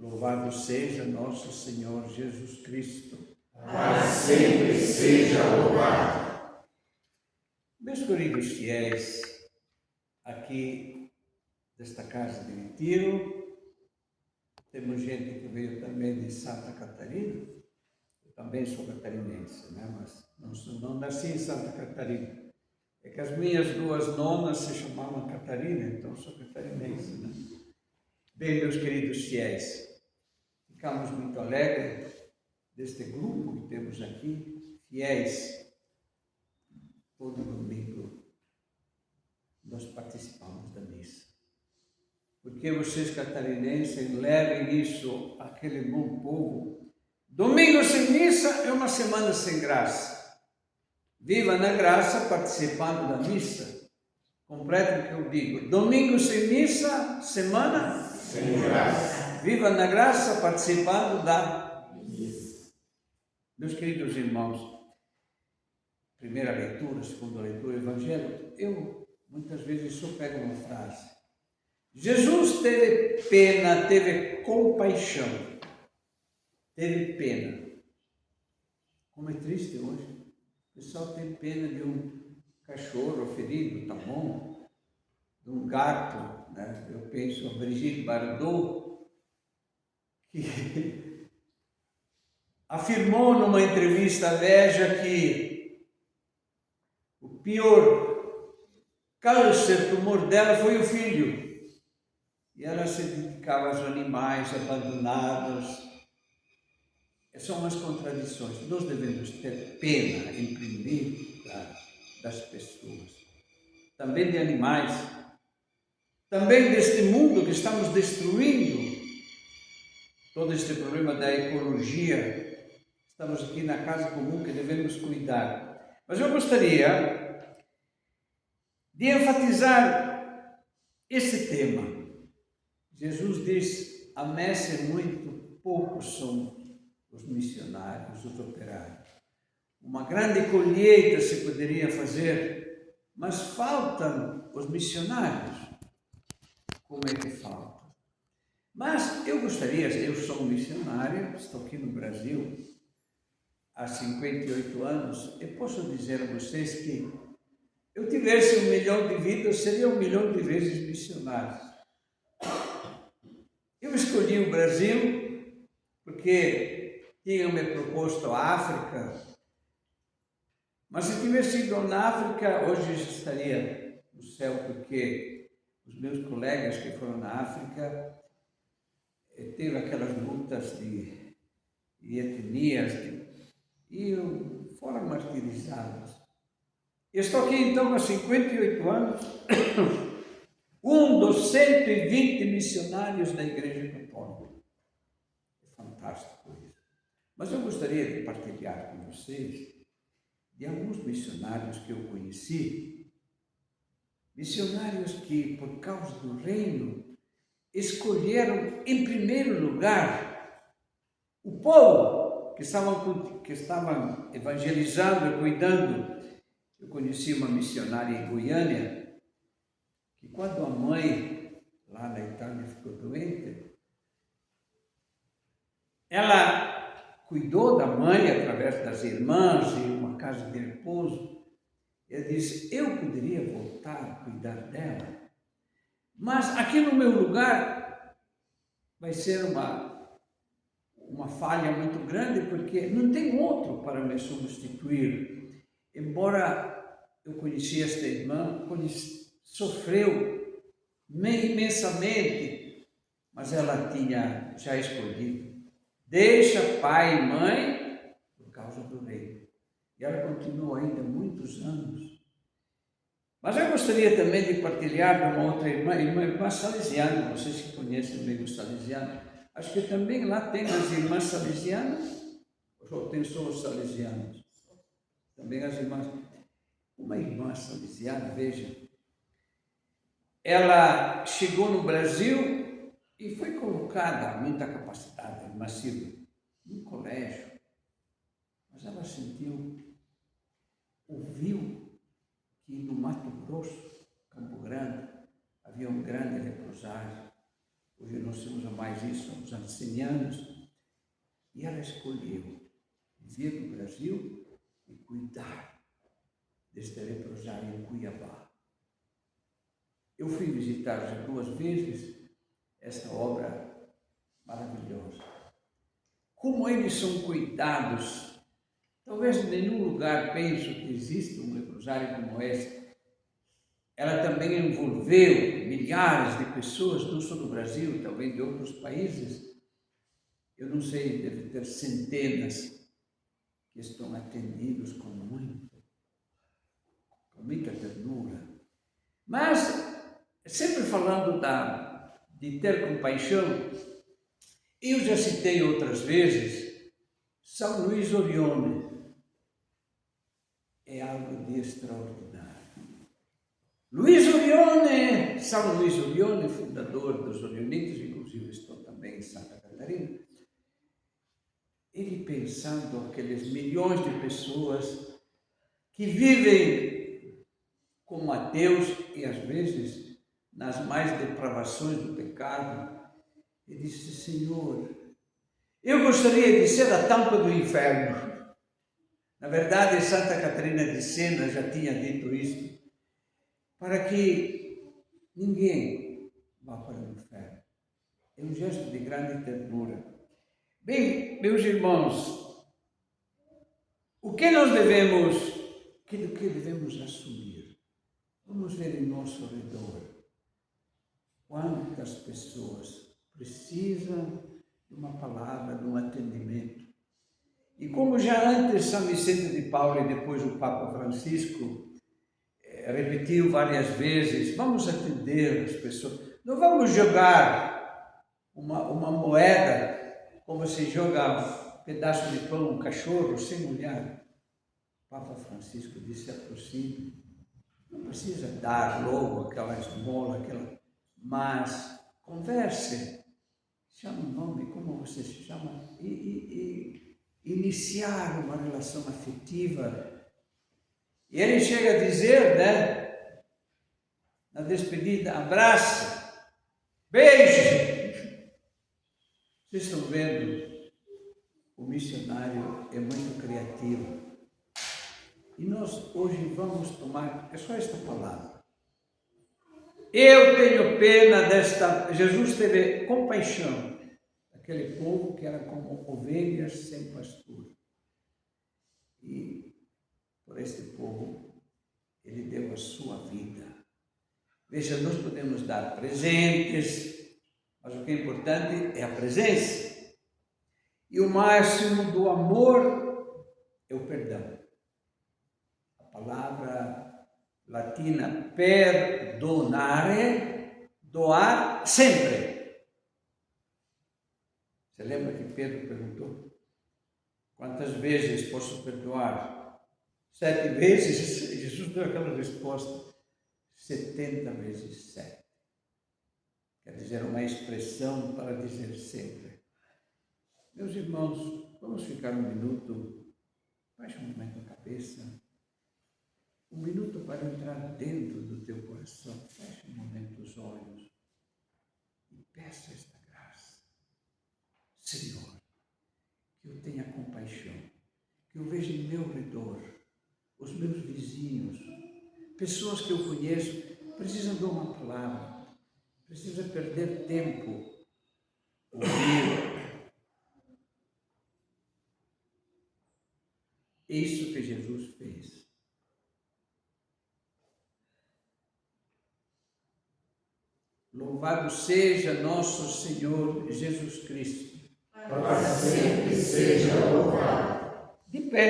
Louvado seja nosso Senhor Jesus Cristo. Para sempre seja louvado. Meus queridos fiéis, aqui desta casa de Retiro, temos gente que veio também de Santa Catarina. Eu também sou catarinense, né? Mas não nasci em Santa Catarina. É que as minhas duas nonas se chamavam Catarina, então sou catarinense, né? Bem, meus queridos fiéis, ficamos muito alegres deste grupo que temos aqui, fiéis. Todo domingo nós participamos da missa. Porque vocês catarinenses levem isso àquele bom povo. Domingo sem missa é uma semana sem graça. Viva na graça participando da missa. Completa o que eu digo. Domingo sem missa, semana sem graça. Viva na graça participando da missa. Meus queridos irmãos, primeira leitura, segunda leitura, Evangelho, eu muitas vezes só pego uma frase. Jesus teve pena, teve compaixão, teve pena. Como é triste hoje. O pessoal tem pena de um cachorro ferido, tá bom? De um gato, né? Eu penso a Brigitte Bardot, que afirmou numa entrevista à Veja que o pior câncer, tumor dela foi o filho. E ela se dedicava aos animais abandonados. São as contradições. Nós devemos ter pena, em primeiro lugar, das pessoas. Também de animais. Também deste mundo que estamos destruindo. Todo este problema da ecologia. Estamos aqui na casa comum que devemos cuidar. Mas eu gostaria de enfatizar esse tema. Jesus diz, a messe é muito, poucos são os missionários, os operários. Uma grande colheita se poderia fazer, mas faltam os missionários. Como é que falta? Mas eu gostaria, eu sou um missionário, estou aqui no Brasil há 58 anos, e posso dizer a vocês que eu tivesse 1 milhão de vidas, seria 1 milhão de vezes missionário. Eu escolhi o Brasil porque tinham me proposto a África, mas se tivesse ido na África, hoje estaria no céu, porque os meus colegas que foram na África teve aquelas lutas de etnias e foram martirizados. Eu estou aqui então há 58 anos, um dos 120 missionários da Igreja Católica. É fantástico isso. Mas eu gostaria de partilhar com vocês de alguns missionários que eu conheci, missionários que, por causa do reino, escolheram em primeiro lugar o povo que estavam evangelizando e cuidando. Eu conheci uma missionária em Goiânia, que quando a mãe, lá na Itália, ficou doente, ela cuidou da mãe através das irmãs e uma casa de repouso. Ela disse, eu poderia voltar a cuidar dela, mas aqui no meu lugar vai ser uma falha muito grande, porque não tem outro para me substituir. Embora eu conheci esta irmã, sofreu imensamente, mas ela tinha já escolhido. Deixa pai e mãe por causa do reino. E ela continuou ainda muitos anos. Mas eu gostaria também de partilhar de uma outra irmã salesiana, vocês que conhecem bem os salesianos. Acho que também lá tem as irmãs salesianas, ou tem só os salesianos? Também as irmãs. Uma irmã salesiana, veja, ela chegou no Brasil e foi colocada, muita capacidade, massiva, num colégio. Mas ela ouviu que no Mato Grosso, Campo Grande, havia um grande leprosário. Hoje não se usa mais isso, somos ancianos. E ela escolheu vir no Brasil e cuidar deste leprosário em Cuiabá. Eu fui visitar já 2 vezes esta obra maravilhosa. Como eles são cuidados. Talvez em nenhum lugar penso que exista um leprosário como este. Ela também envolveu milhares de pessoas, não só do Brasil, também de outros países. Eu não sei, deve ter centenas que estão atendidos com muita ternura. Mas, sempre falando de ter compaixão, eu já citei outras vezes São Luís Orione. É algo de extraordinário. São Luís Orione, fundador dos Orionitas, inclusive estou também em Santa Catarina. Ele pensando aqueles milhões de pessoas que vivem como ateus e às vezes nas mais depravações do pecado, ele disse: Senhor, eu gostaria de ser a tampa do inferno. Na verdade, Santa Catarina de Sena já tinha dito isso, para que ninguém vá para o inferno. É um gesto de grande ternura. Bem, meus irmãos, o que nós devemos assumir? Vamos ver em nosso redor quantas pessoas precisam de uma palavra, de um atendimento. E como já antes São Vicente de Paulo e depois o Papa Francisco repetiu várias vezes, vamos atender as pessoas. Não vamos jogar uma moeda como se joga um pedaço de pão, um cachorro, sem olhar. O Papa Francisco disse: aproxime. Não precisa dar logo aquela esmola, mas converse. Chama o nome, como você se chama, e iniciar uma relação afetiva. E ele chega a dizer, na despedida, abraça, beije. Vocês estão vendo, o missionário é muito criativo. E nós hoje vamos tomar, é só esta palavra. Eu tenho pena Jesus teve compaixão daquele povo que era como ovelhas sem pastor. E por este povo, ele deu a sua vida. Veja, nós podemos dar presentes, mas o que é importante é a presença. E o máximo do amor é o perdão. A palavra latina perdonare, doar sempre. Você lembra que Pedro perguntou? Quantas vezes posso perdoar? 7 vezes, Jesus deu aquela resposta, 70 vezes 7. Quer dizer, uma expressão para dizer sempre. Meus irmãos, vamos ficar um minuto, baixa um momento a cabeça, um minuto para entrar dentro do teu coração, fecha um momento os olhos e peça esta graça. Senhor, que eu tenha compaixão, que eu veja em meu redor, os meus vizinhos, pessoas que eu conheço, precisam de uma palavra, precisam perder tempo, ouvir. É isso que Jesus fez. Louvado seja nosso Senhor Jesus Cristo. Para sempre seja louvado. De pé.